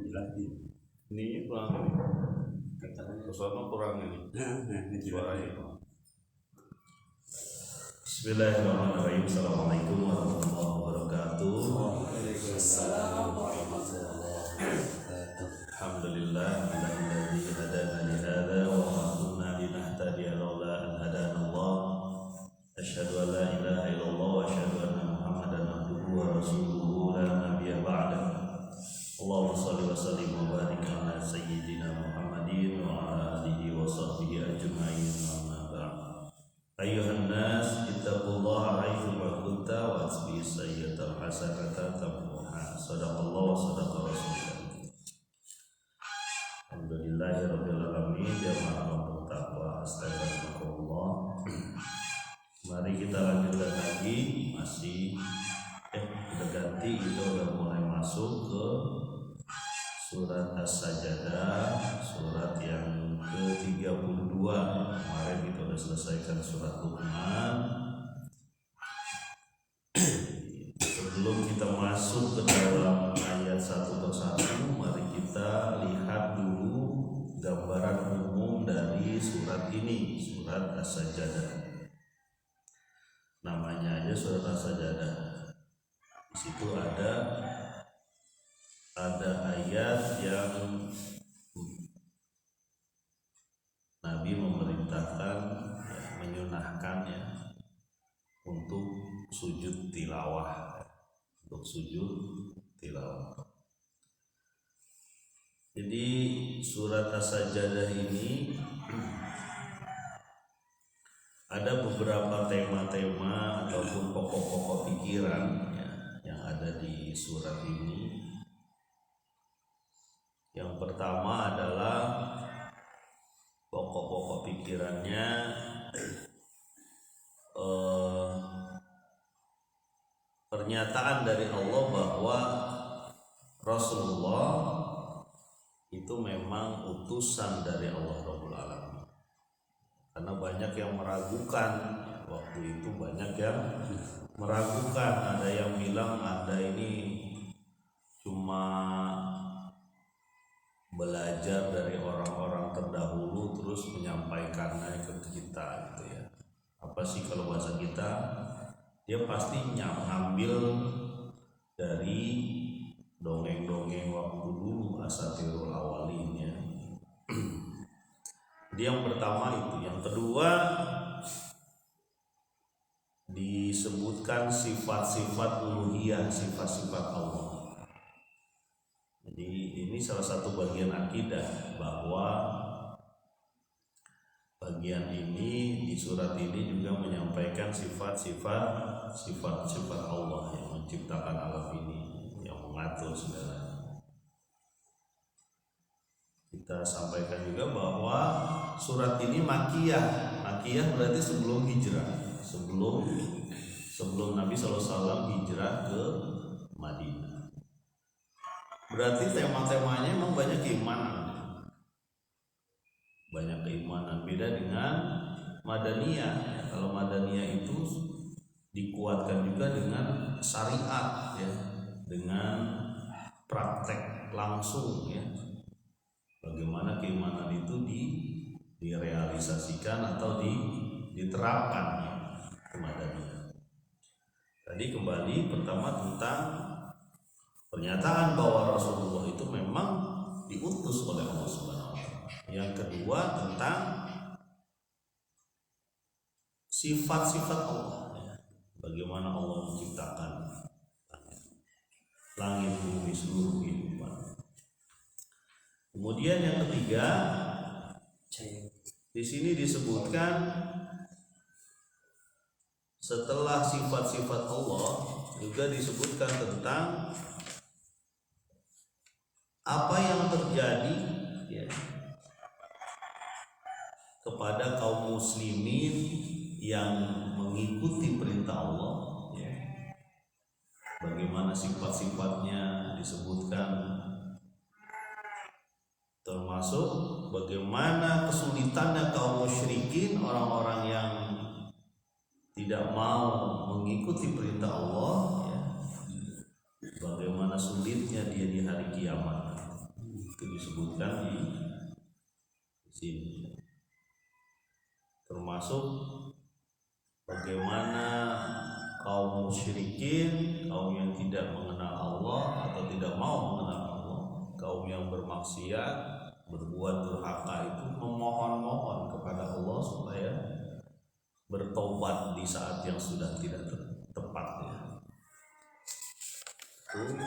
Ini kurang kurang ini suaranya. Bismillahirrahmanirrahim. Assalamualaikum warahmatullahi wabarakatuh. Alhamdulillah alladzi hadana li hadza wa ma kunna linahtadiya laula an hadana Allah. Asyhadu an la ilaha illallah wa asyhadu anna Muhammadan abduhu wa rasuluhu la nabiyya ba'da. Allahumma shalli wa sallim wa barik ala sayyidina Muhammadin wa ala alihi wa sahbihi ajma'in. Amma ba'd. Ayyuhan nas ittaqullaha haitsu ma kunta wa asbi sayyi'atal hasanata tamhuha. Shadaqallahu wa sadaqa rasulullah. Alhamdulillahirabbil alamin. Jamaah bertakwa astagfirullah. Mari kita lanjutkan lagi, masih udah ganti, kita udah mulai masuk ke surat As-Sajdah, surat yang ke-32. Kemarin kita udah selesaikan surat Luqman. Sebelum kita masuk ke dalam ayat satu persatu, mari kita lihat dulu gambaran umum dari surat ini, surat As-Sajdah. Namanya aja surat As-Sajdah. Di situ ada ayat yang Nabi memerintahkan, menyunahkan untuk sujud tilawah, Jadi surat As-Sajdah ini ada beberapa tema-tema ataupun pokok-pokok pikiran yang ada di surat ini. Yang pertama adalah pokok-pokok pikirannya pernyataan dari Allah bahwa Rasulullah itu memang utusan dari Allah Rabbul Alamin. Karena banyak yang meragukan, waktu itu banyak yang meragukan, ada yang bilang ada ini cuma belajar dari orang-orang terdahulu terus menyampaikannya ke kita gitu ya. Apa sih kalau bahasa kita, dia pasti ngambil dari dongeng-dongeng waktu dulu, asatirul awalin ya. Jadi yang pertama itu. Yang kedua, disebutkan sifat-sifat uluhiyah, sifat-sifat Allah. Jadi ini salah satu bagian akidah, bahwa bagian ini di surat ini juga menyampaikan sifat-sifat Allah yang menciptakan alam ini, yang mengatur segalanya. Kita sampaikan juga bahwa surat ini makiyah. Makiyah berarti sebelum hijrah, sebelum Nabi SAW hijrah ke Madinah. Berarti tema-temanya memang banyak keimanan. Beda dengan Madaniyah. Kalau Madaniyah itu dikuatkan juga dengan syariat ya, dengan praktek langsung ya. Bagaimana keimanan itu direalisasikan atau diterapkan ya, ke Madaniyah. Tadi kembali pertama tentang pernyataan bahwa Rasulullah itu memang diutus oleh Allah Subhanahu wa taala. Yang kedua tentang sifat-sifat Allah ya. Bagaimana Allah menciptakan langit, bumi, seluruh kehidupan. Kemudian yang ketiga, di sini disebutkan setelah sifat-sifat Allah juga disebutkan tentang apa yang terjadi ya, kepada kaum muslimin yang mengikuti perintah Allah ya. Bagaimana sifat-sifatnya disebutkan, termasuk bagaimana kesulitannya kaum musyrikin, orang-orang yang tidak mau mengikuti perintah Allah ya. Bagaimana sulitnya dia di hari kiamat. disebutkan di sini, termasuk bagaimana kaum musyrikin, kaum yang tidak mengenal Allah atau tidak mau mengenal Allah, kaum yang bermaksiat, berbuat durhaka itu memohon-mohon kepada Allah supaya bertobat di saat yang sudah tidak tepat ya. Itu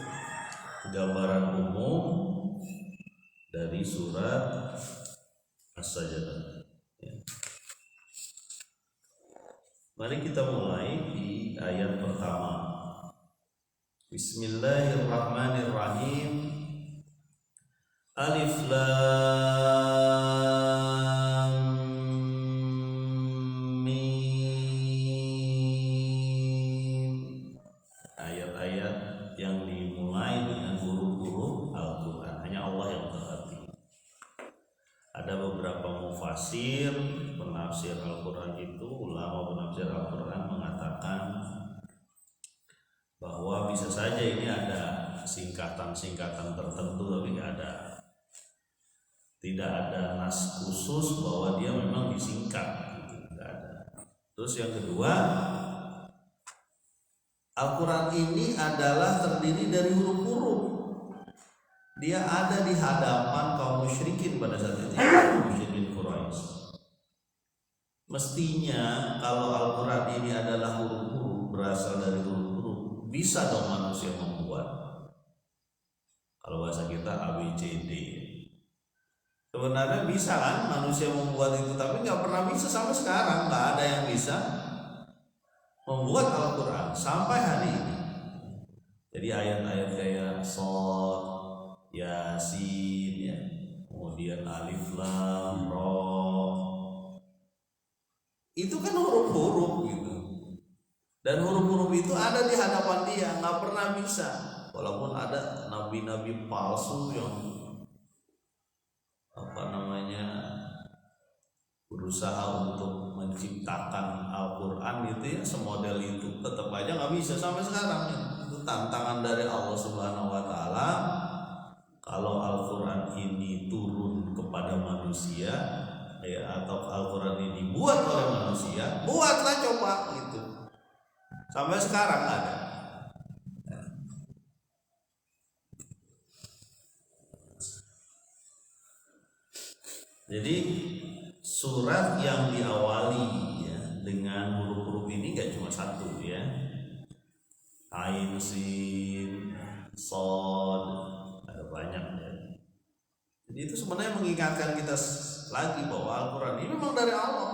gambaran umum dari surat As-Sajdah ya. Mari kita mulai di ayat pertama. Bismillahirrahmanirrahim. Alif Lam Mim. Ayat-ayat yang dimulai dengan huruf-huruf Al-Quran. Hanya Allah yang mengerti. Ada beberapa mufasir penafsir Al-Quran itu, ulama penafsir Al-Quran mengatakan bahwa bisa saja ini ada singkatan-singkatan tertentu, tapi tidak ada nas khusus bahwa dia memang disingkat gitu, tidak ada. Terus yang kedua, Al-Quran ini adalah terdiri dari huruf-huruf. Dia ada di hadapan kaum musyrikin pada saat itu, musyrikin Quraisy. Mestinya kalau Al-Quran ini adalah huruf-huruf, berasal dari huruf-huruf, bisa dong manusia membuat. Kalau bahasa kita ABCD, sebenarnya bisa kan manusia membuat itu, tapi nggak pernah bisa sampai sekarang. Nggak ada yang bisa membuat Al-Quran sampai hari ini. Jadi ayat-ayat kayak Shad, Yasin ya, kemudian Alif Lam Ra, itu kan huruf-huruf gitu, dan huruf-huruf itu ada di hadapan dia, nggak pernah bisa. Walaupun ada nabi-nabi palsu yang berusaha untuk menciptakan Al-Quran gitu ya, semodel itu, tetap aja nggak bisa sampai sekarang ya. Itu tantangan dari Allah Subhanahu Wa Taala. Kalau Al-Quran ini turun kepada manusia ya, atau Al-Quran ini dibuat oleh manusia, buatlah coba gitu. Sampai sekarang ada. Jadi surat yang diawali ya dengan huruf-huruf ini gak cuma satu ya, Ain, Sin, Shad, ada banyak ya. Jadi itu sebenarnya mengingatkan kita lagi bahwa Al-Quran ini memang dari Allah.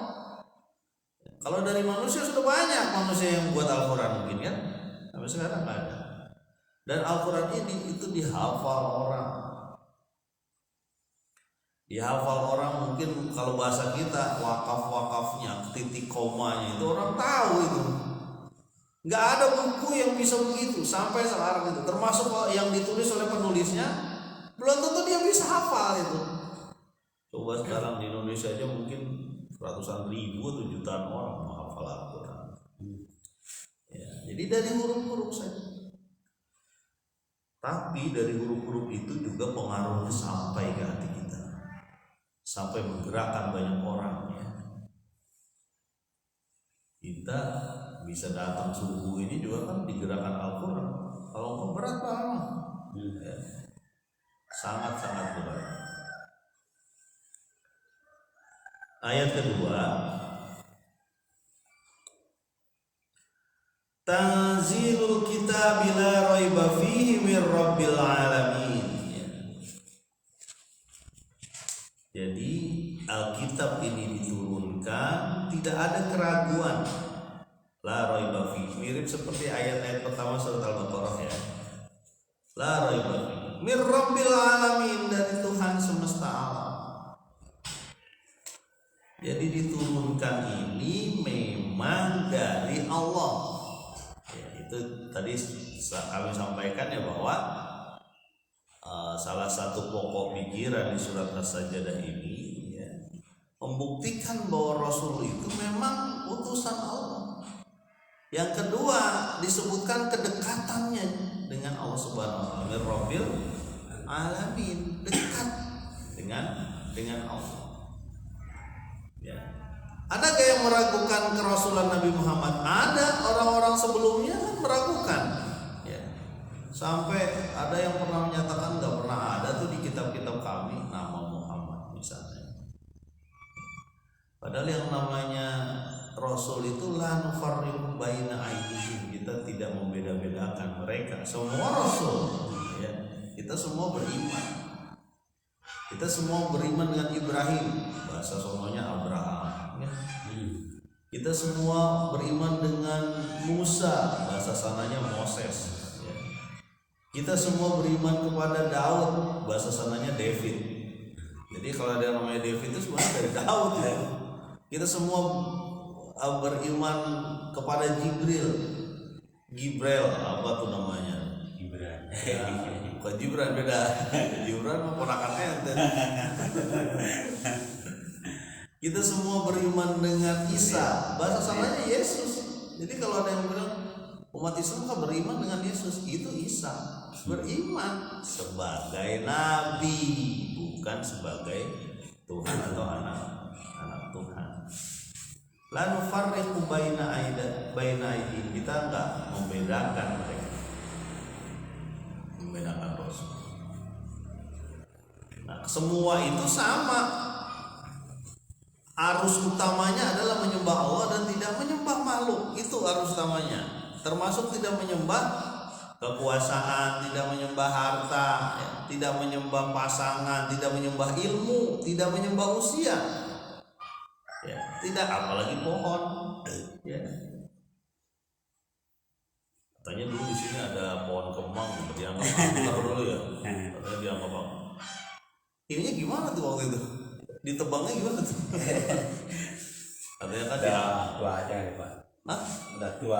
Kalau dari manusia sudah banyak manusia yang buat Al-Quran mungkin kan, sampai sekarang nggak ada. Dan Al-Quran ini itu dihafal orang. Dihafal orang mungkin kalau bahasa kita wakaf-wakafnya, titik komanya itu orang tahu itu. Nggak ada buku yang bisa begitu sampai sekarang itu. Termasuk yang ditulis oleh penulisnya, belum tentu dia bisa hafal itu. Coba sekarang di Indonesia aja mungkin ratusan ribu atau jutaan orang menghafal Al-Quran. Ya, jadi dari huruf-huruf saja. Tapi dari huruf-huruf itu juga pengaruhnya sampai ke hati kita, sampai menggerakkan banyak orang ya. Kita bisa datang subuh ini juga kan digerakkan Al-Quran. Kalau enggak berat banget ya. Sangat-sangat berat. Ayat kedua, Tanzilul kitab la raiba fihi mir rabbil alamin. Jadi Alkitab ini diturunkan tidak ada keraguan. La raiba fihi, mirip seperti ayat-ayat pertama surat Al-Baqarah ya. La raiba fihi mir rabbil alamin, dari Tuhan semesta alam. Jadi diturunkan ini memang dari Allah. Ya, itu tadi kami sampaikan ya bahwa salah satu pokok pikiran di surat As-Sajdah ini ya, membuktikan bahwa Rasul itu memang utusan Allah. Yang kedua disebutkan kedekatannya dengan Allah Subhanahu wa taala, Rabbil alamin, dekat dengan Allah. Ya. Ada gak yang meragukan kerasulan Nabi Muhammad? Ada, orang-orang sebelumnya kan meragukan. Ya. Sampai ada yang pernah menyatakan gak pernah ada tuh di kitab-kitab kami nama Muhammad misalnya. Padahal yang namanya Rasul itu la nufarriqu baina aydihim, kita tidak membeda-bedakan mereka. Semua Rasul, ya, kita semua beriman. Kita semua beriman dengan Ibrahim, bahasa sononya Abraham. Ya. Kita semua beriman dengan Musa, bahasa sananya Moses. Ya. Kita semua beriman kepada Daud, bahasa sananya David. Jadi kalau ada yang namanya David itu sebenarnya dari Daud. Ya. Kita semua beriman kepada Gibril apa tuh namanya? Gibran. Ya, bukan Gibran, beda. Gibran mah ponakannya. Kita semua beriman dengan Isa, bahasa sananya Yesus. Jadi kalau ada yang bilang umat Islam kan beriman dengan Yesus, itu Isa. Beriman sebagai nabi, bukan sebagai Tuhan atau anak Tuhan. La nufarriqu baina aydihim, kita enggak membedakan mereka, membedakan Rasul. Nah, semua itu sama. Arus utamanya adalah menyembah Allah dan tidak menyembah makhluk. Itu arus utamanya. Termasuk tidak menyembah kekuasaan, tidak menyembah harta, ya, tidak menyembah pasangan, tidak menyembah ilmu, tidak menyembah usia. Ya, tidak, apalagi pohon. Ya. Katanya dulu di sini ada pohon kemang, dianggap angker dulu ya. Katanya dianggap angker. Ininya gimana tuh waktu itu? Ditebangnya gimana tuh? Katanya kan ada tua aja ya Pak. Hah? Ada tua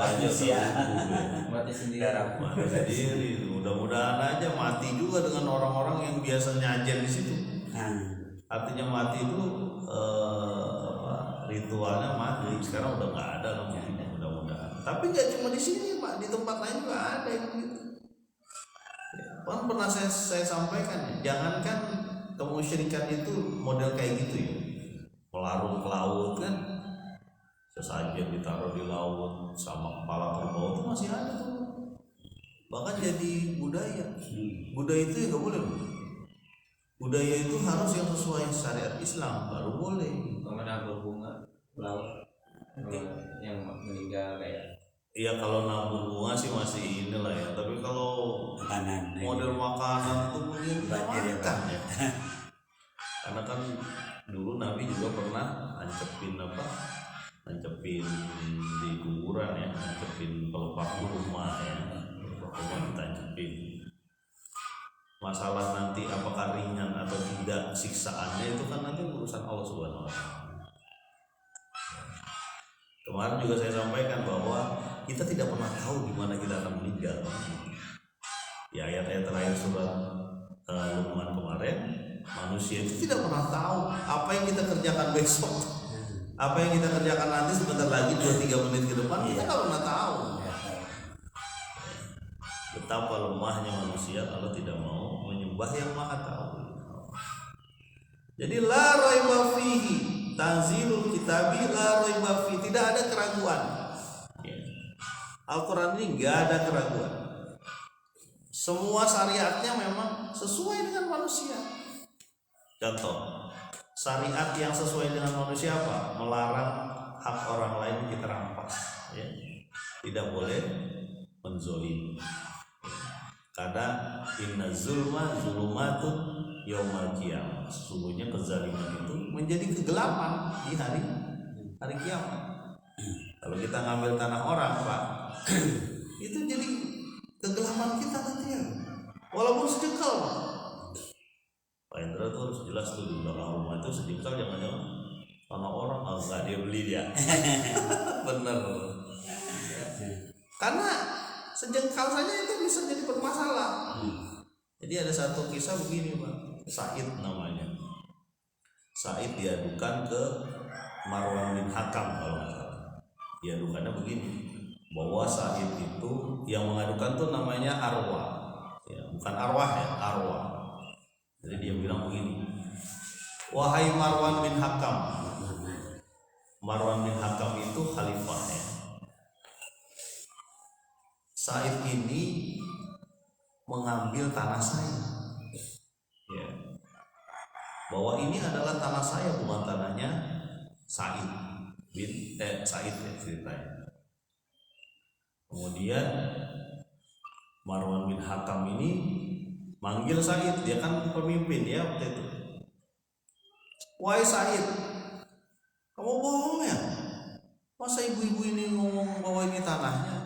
aja usia. Mati sendiri. Mati sendiri. Mudah-mudahan aja mati juga dengan orang-orang yang biasa nyajen di situ. Artinya mati itu ritualnya mati. Sekarang udah nggak ada namanya, mudah-mudahan. Tapi nggak cuma di sini Pak, di tempat lain juga ada yang begitu. Ya, kan pernah saya sampaikan, jangankan kemusyrikan itu model kayak gitu ya, melarung ke laut kan, sesajen ditaruh di laut sama kepala kerbau itu masih ada tuh, bahkan jadi budaya. Budaya itu ya nggak boleh. Budaya itu harus yang sesuai syariat Islam baru boleh. Kemana berbunga laut yang meninggal kayak. Iya, kalau nabur bunga sih masih inilah ya. Tapi kalau Makanan, model makanan tuh mungkin banjir ya, makan ya. Karena kan dulu Nabi juga pernah nancepin di kuburan ya, nancepin pelepah kurma ya, kurma ditancepin. Masalah nanti apakah ringan atau tidak siksaannya itu kan nanti urusan Allah Subhanahu wa Ta'ala. Kemarin juga saya sampaikan bahwa kita tidak pernah tahu di mana kita akan meninggal. Ya, ayat-ayat terakhir surat Luqman kemarin, manusia itu tidak pernah tahu apa yang kita kerjakan besok, apa yang kita kerjakan nanti sebentar lagi 2-3 menit ke depan, kita nggak pernah tahu. Betapa lemahnya manusia kalau tidak mau menyembah yang Maha Tahu. Jadi la raiba fihi, tanzilul kitabi la raiba fihi, tidak ada keraguan. Ya. Al-Quran ini nggak ada keraguan. Semua syariatnya memang sesuai dengan manusia. Contoh, syariat yang sesuai dengan manusia apa? Melarang hak orang lain kita rampas. Ya. Tidak boleh menzolimi. Karena inna zulma zulumatun yaumal qiyamah, sesungguhnya kezaliman itu menjadi kegelapan di hari kiamat. Kalau kita ngambil tanah orang Pak, itu jadi kegelapan kita nanti ya, walaupun sejengkal Pak. Pak Indra tuh harus jelas tuh di belakang rumah itu sejengkal, jangan-jangan tanah orang nggak dia beli dia. Bener. Karena sejengkal saja itu bisa jadi bermasalah. Jadi ada satu kisah begini Pak, Said namanya. Said diadukan ke Marwan bin Hakam kalau nggak salah. Diadukannya begini, bahwa Said itu yang mengadukan tuh namanya Arwah, ya, bukan arwah ya, Arwah. Jadi Jadi dia bilang begini, wahai Marwan bin Hakam. Marwan bin Hakam itu khalifah ya. Said ini mengambil tanah saya, ya. Bahwa ini adalah tanah saya, bukan tanahnya Said bin Said ya ceritanya. Kemudian Marwan bin Hakam ini manggil Said, dia kan pemimpin ya waktu itu. Wahai Said, kamu bohong ya? Masa ibu-ibu ini ngomong bahwa ini tanahnya?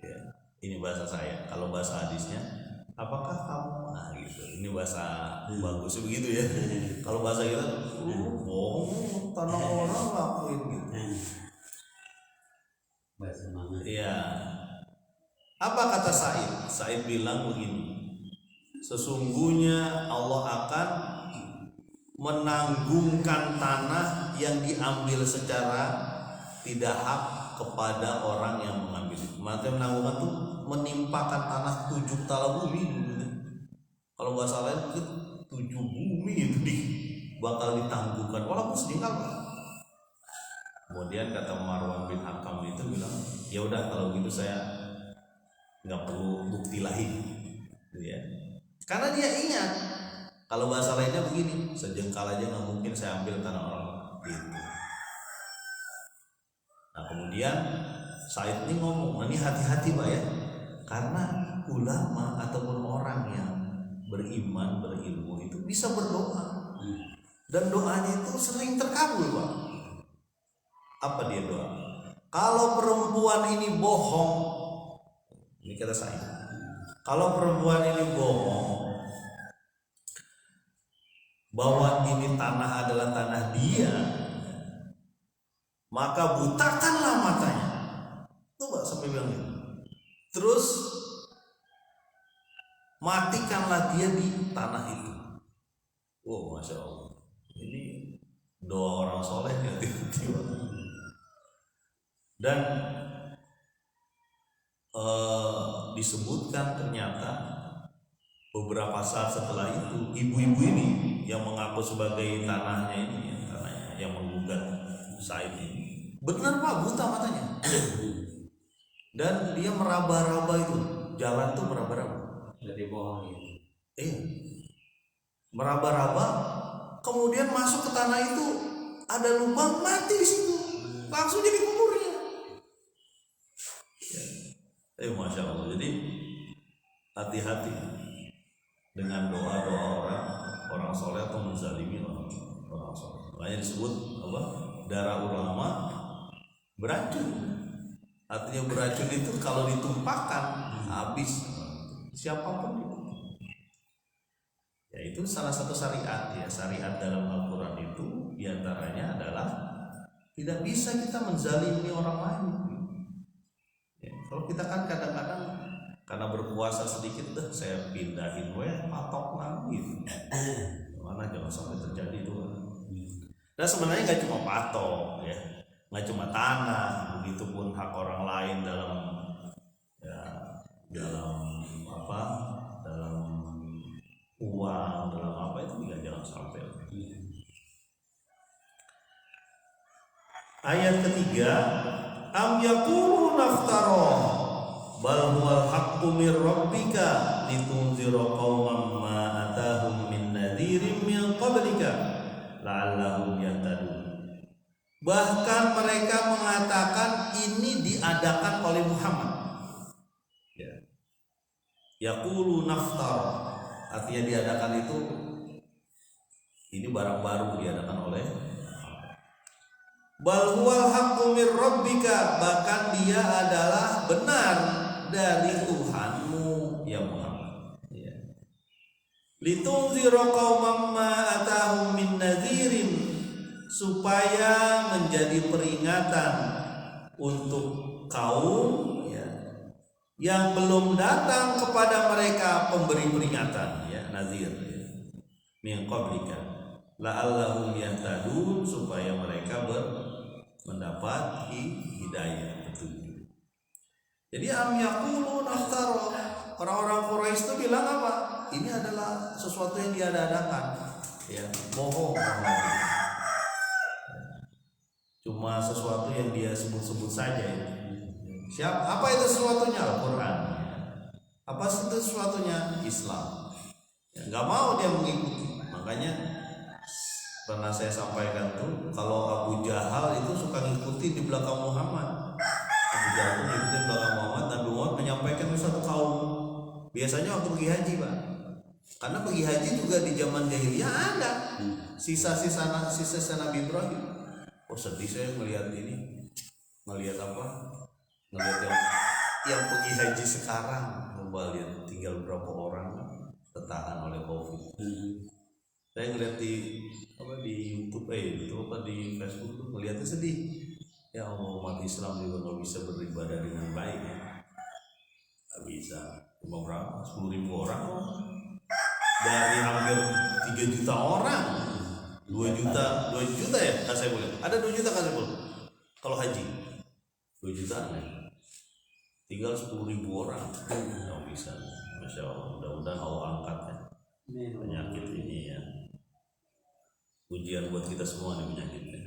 Ya, ini bahasa saya. Kalau bahasa hadisnya, apakah kamu? Nah gitu. Ini bahasa bagus begitu ya. Kalau bahasa kita, bohong, tanah orang lakuin gitu. Bahasa mana? Iya. Apa kata Said? Said bilang begini, sesungguhnya Allah akan menanggungkan tanah yang diambil secara tidak hak kepada orang yang mengambil itu. Maksudnya menanggungkan itu menimpakan tanah 7 tala bumi dulu. Kalau bahasa lain itu 7 bumi itu bakal ditanggungkan walaupun sedikit. Kemudian kata Marwan bin Hakam itu bilang, ya udah kalau gitu saya nggak perlu bukti lagi, ya. Karena dia ingat kalau bahasa lainnya begini, sejengkal aja nggak mungkin saya ambil tanah orang gitu. Nah kemudian Said ini ngomong, ini hati-hati Pak ya, karena ulama ataupun orang yang beriman berilmu itu bisa berdoa dan doanya itu sering terkabul Pak. Apa dia doa? Kalau perempuan ini bohong, ini kata saya, kalau perempuan ini bohong bahwa ini tanah adalah tanah dia, maka butakanlah matanya. Coba sampai bilang gitu. Terus matikanlah dia di tanah itu. Oh masya Allah, ini doa orang soleh ya tiba-tiba. Dan disebutkan ternyata beberapa saat setelah itu ibu-ibu ini yang mengaku sebagai tanahnya ini ya, tanahnya yang menggugat Said ini benar Pak buta matanya. Dan dia meraba-raba itu jalan tuh meraba-raba. Jadi bohong gitu. Meraba-raba, kemudian masuk ke tanah itu ada lubang, mati di situ, langsung jadi kuburnya. Masya Allah. Jadi hati-hati dengan doa-doa orang soleh atau menzalimi orang soleh. Makanya disebut apa? Darah ulama beracun. Artinya beracun itu kalau ditumpahkan habis siapapun itu. Ya itu salah satu syariat ya. Syariat dalam Al-Quran itu diantaranya adalah tidak bisa kita menzalimi orang lain. Ya, kalau kita kan kadang-kadang karena berpuasa sedikit saya pindahin patok lagi gitu. Mana jangan sampai terjadi itu. Dan sebenarnya nggak cuma patok ya, nggak cuma tanah, begitupun hak orang lain dalam uang, dalam apa itu juga jangan sampai. Ayat ketiga, am yaqulu naftara bal huwal haqqu mir rabbika litunzira qauman ma atahum min nadhirin min qablika la'allahum yahtadun. Bahkan mereka mengatakan ini diadakan oleh Muhammad. Ya. Yaqulu naftar, artinya diadakan itu ini barang baru diadakan oleh bal huwal haqqu mir rabbika, bahkan dia adalah benar dari Tuhanmu ya Muhammad. Ya. Litunzira qauman ma atahum min nadhirin, supaya menjadi peringatan untuk kaum ya, yang belum datang kepada mereka pemberi peringatan ya, nadhir ya. Min qablika la'allahum yahtadun, supaya mereka mendapat hidayah petunjuk. Jadi am yaqulu naftara, orang-orang Quraisy itu bilang apa? ini adalah sesuatu yang diada-adakan, ya, bohong. Cuma sesuatu yang dia sebut-sebut saja. Apa itu sesuatunya? Al-Quran. Apa itu sesuatunya? Islam. Ya, nggak mau dia mengikuti. Makanya pernah saya sampaikan tuh, kalau Abu Jahal itu suka ngikuti di belakang Muhammad. Abu Jahal itu ngikuti di belakang Muhammad. Nabi Muhammad menyampaikan ke satu kaum. Biasanya waktu pergi haji, Pak. Karena pergi haji juga di zaman jahiliyah ada sisa-sisa Nabi Ibrahim. Oh, sedih saya melihat ini. Melihat apa? Melihat yang pergi haji sekarang. Coba lihat tinggal berapa orang tertahan oleh Covid. Saya ngeliat di YouTube, di Facebook tuh melihatnya sedih. Ya Allah, umat Islam juga nggak bisa beribadah dengan baik ya. Nggak bisa. Cuma berapa? 10.000 orang dari hampir 3 juta orang. 2 juta ya Kak Saiful. Ada 2 juta Kak Saiful kalau haji 2 juta ya. Tinggal 10.000 orang. Nggak bisa. Masya Allah, mudah-mudahan Allah angkat ya penyakit ini ya. Ujian buat kita semua nih penyakitnya.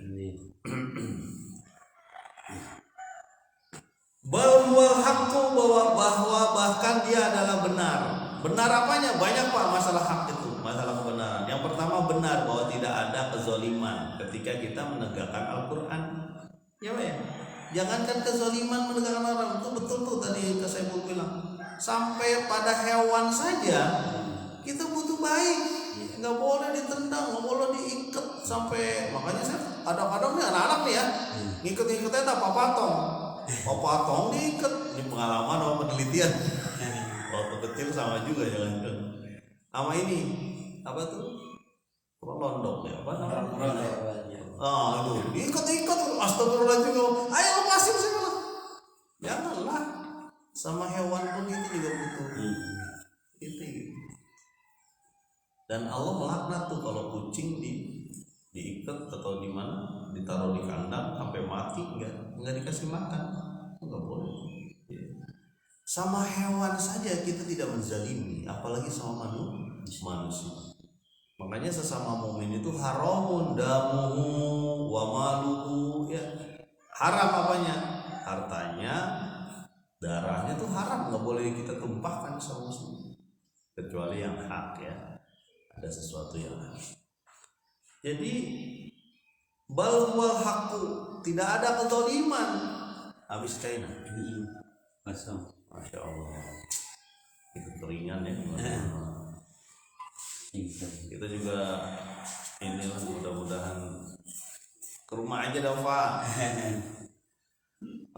Bahwa hakku bahwa bahkan dia adalah benar. Benar apanya? Banyak Pak masalah hak itu, masalah kebenaran. Yang pertama benar bahwa tidak ada kezaliman ketika kita menegakkan Al-Quran. Ya Pak ya. Jangankan kezaliman menegakkan Al-Quran, itu betul tuh tadi Kak Saiful bilang. Sampai pada hewan saja kita butuh baik. Nggak boleh ditendang, nggak boleh diikat sampai, makanya saya kadang-kadang nih anak-anak nih ya ngikut-ngikutnya tak patong diikat. Ini pengalaman sama penelitian waktu kecil sama juga jangan sama ini apa tuh londok ya apa namanya itu diikat astagfirullahaladzim, ayo lepasin sih malah. Janganlah, sama hewan pun ini juga butuh itu. Dan Allah melaknat tuh kalau kucing diikat atau di mana ditaruh di kandang sampai mati nggak dikasih makan, nggak boleh. Sama hewan saja kita tidak menzalimi, apalagi sama manusia. Makanya sesama mukmin itu haramun damuhu wa maluhu ya. Haram apanya? Hartanya, darahnya tuh haram, nggak boleh kita tumpahkan sama musuh kecuali yang hak ya. Ada sesuatu yang harus. Jadi bal wal haqqu, tidak ada kezaliman. Habis kaina. Masya Allah. Itu keringan ya. Kita juga inilah mudah-mudahan ke rumah aja dah Pak.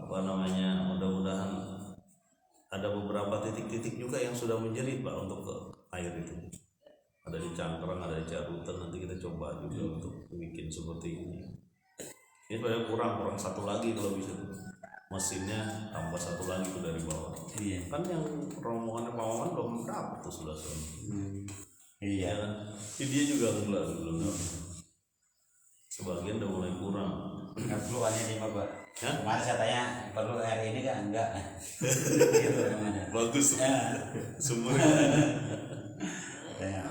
Apa namanya? Mudah-mudahan ada beberapa titik-titik juga yang sudah menjerit Pak untuk ke air itu. Ada di Cangkrang, ada di Carutan, nanti kita coba juga untuk bikin seperti ini. Ini pada kurang satu lagi kalau bisa mesinnya tambah satu lagi tuh dari bawah. Iya. Kan yang rombongan Pak Maman belum dapat tuh sudah. Iya kan? Dia juga belum. Sebagian udah mulai kurang. Nggak perlu hanya 5 Pak. Kemarin saya tanya perlu hari ini kan enggak. Bagus. Sumur.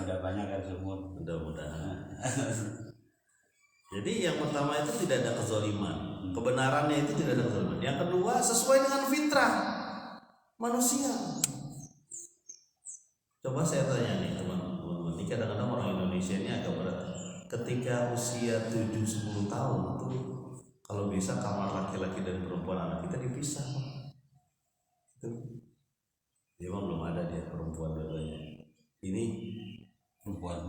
Udah banyak kan sumur. Mudah-mudahan. Jadi yang pertama itu tidak ada kezaliman. Kebenarannya itu tidak ada kezaliman. Yang kedua sesuai dengan fitrah manusia. Coba saya tanya nih teman-teman, ini kadang-kadang orang Indonesia ini agak berat. Ketika usia 7-10 tahun itu kalau bisa kamar laki-laki dan perempuan anak kita dipisah. Itu memang belum ada dia perempuan dua-duanya. Ini perempuan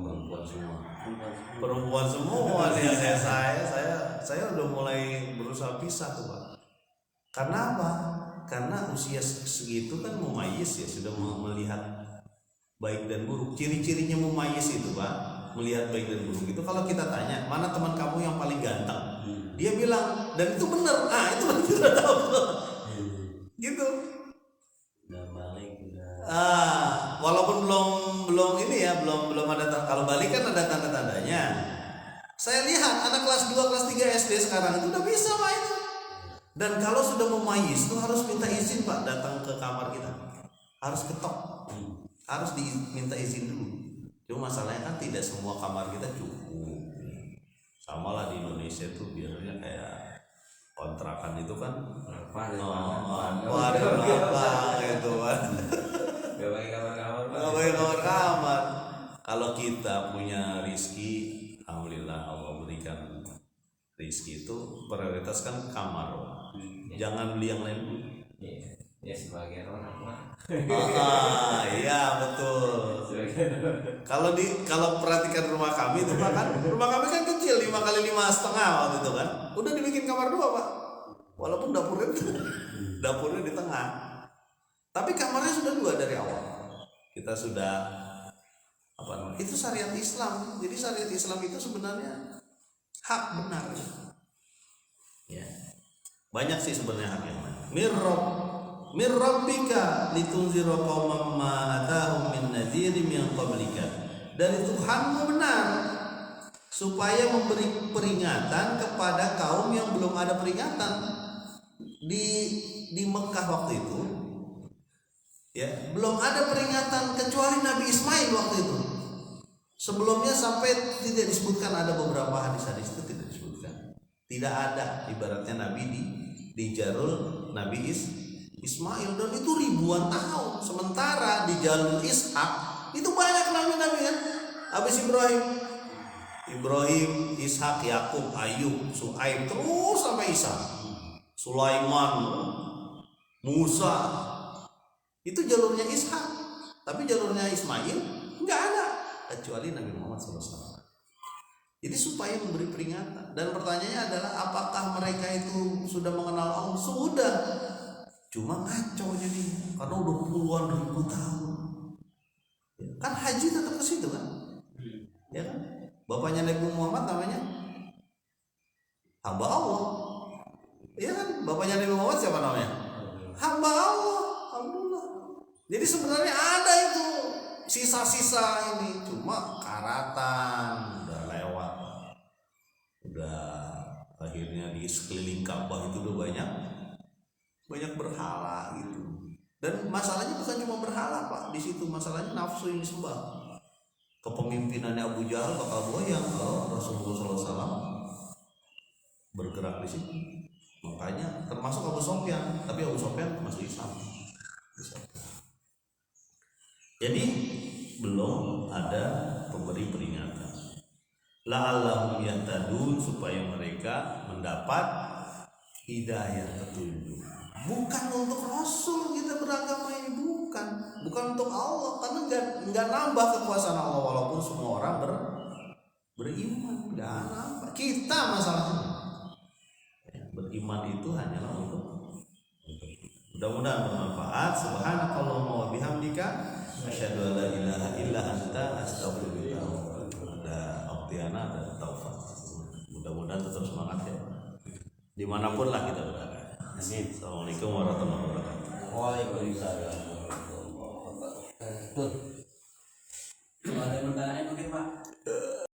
semua nih. Saya udah mulai berusaha pisah tuh Pak. Karena apa? Karena usia segitu kan mumayyiz ya, sudah melihat baik dan buruk. Ciri-cirinya mumayyiz itu Pak, melihat baik dan buruk itu kalau kita tanya mana teman kamu yang paling ganteng, dia bilang, dan itu benar. Itu kita tahu gitu. Walaupun belum ini ya, belum ada. Kalau balik kan ada tanda-tandanya. Saya lihat anak kelas 2, kelas 3 SD sekarang itu udah bisa Pak itu. Dan kalau sudah mumayyiz itu harus minta izin Pak datang ke kamar kita. Harus ketok. harus diminta izin dulu. Cuma masalahnya kan tidak semua kamar kita cukup. Sama lah di Indonesia tuh biasanya kayak kontrakan itu kan ada berapa gitu kan. Gak pakai kamar-kamar. Gak pakai kamar-kamar. Kalau kita punya rezeki, alhamdulillah Allah berikan rezeki itu prioritaskan kamar. Jangan beli yang lain dulu. Ya sebagian orang mah. Iya betul. Kalau perhatikan rumah kami itu kan rumah kami kan kecil 5 kali 5,5 waktu itu kan. Udah dibikin kamar 2 Pak. Walaupun dapurnya di tengah. Tapi kamarnya sudah 2 dari awal. Kita sudah itu syariat Islam. Jadi syariat Islam itu sebenarnya hak benar. Ya. Banyak sih sebenarnya hak yang mana. Mir rabbika litunzira qauman ma atahum min nadhirin min qablika. Dari Tuhanmu benar supaya memberi peringatan kepada kaum yang belum ada peringatan. Di Mekah waktu itu ya, belum ada peringatan kecuali Nabi Ismail waktu itu. Sebelumnya sampai tidak disebutkan, ada beberapa hadis-hadis itu tidak disebutkan. Tidak ada ibaratnya Nabi di jalur Nabi Ismail, dan itu ribuan tahun. Sementara di jalur Ishak itu banyak nabi-nabi kan. Habis Ibrahim, Ishak, Yakub, Ayub, Su'aib, terus sampai Isa, Sulaiman, Musa. Itu jalurnya Ishak. Tapi jalurnya Ismail enggak ada kecuali Nabi Muhammad SAW. Jadi supaya memberi peringatan. Dan pertanyaannya adalah apakah mereka itu sudah mengenal Allah? Sudah. Cuma ngaco jadi karena udah puluhan ribu tahun. Kan haji tetap ke situ kan? Ya kan? Bapaknya Nabi Muhammad namanya hamba Allah. Ya kan? Bapaknya Nabi Muhammad siapa namanya? Hamba Allah. Alhamdulillah. Jadi sebenarnya ada itu sisa-sisa ini, cuma karatan udah lewat. Udah akhirnya di sekeliling Ka'bah itu udah banyak berhala gitu. Dan masalahnya bukan cuma berhala Pak, di situ masalahnya nafsu yang disembah. Kepemimpinannya Abu Jahal bakal goyang kalau Rasulullah SAW bergerak di situ. Makanya termasuk Abu Sofyan, tapi Abu Sofyan masuk Islam. Jadi belum ada pemberi peringatan. La'allahum yahtadun, supaya mereka mendapat hidayah petunjuk. Bukan untuk Rasul kita beragama ini, bukan untuk Allah, karena nggak nambah kekuasaan Allah walaupun semua orang beriman, nggak nambah. Kita masalahnya beriman itu hanyalah untuk mudah-mudahan bermanfaat. Subhanakallahumma wa bihamdika asyhadu an la ilaha illa anta astaghfiruka wa atubu ilaik. Ada Oktiana dan Taufan. Mudah-mudahan tetap semangat ya. Dimanapun lah kita berada. Amin. Assalamualaikum warahmatullahi wabarakatuh. Waalaikumsalam warahmatullahi wabarakatuh.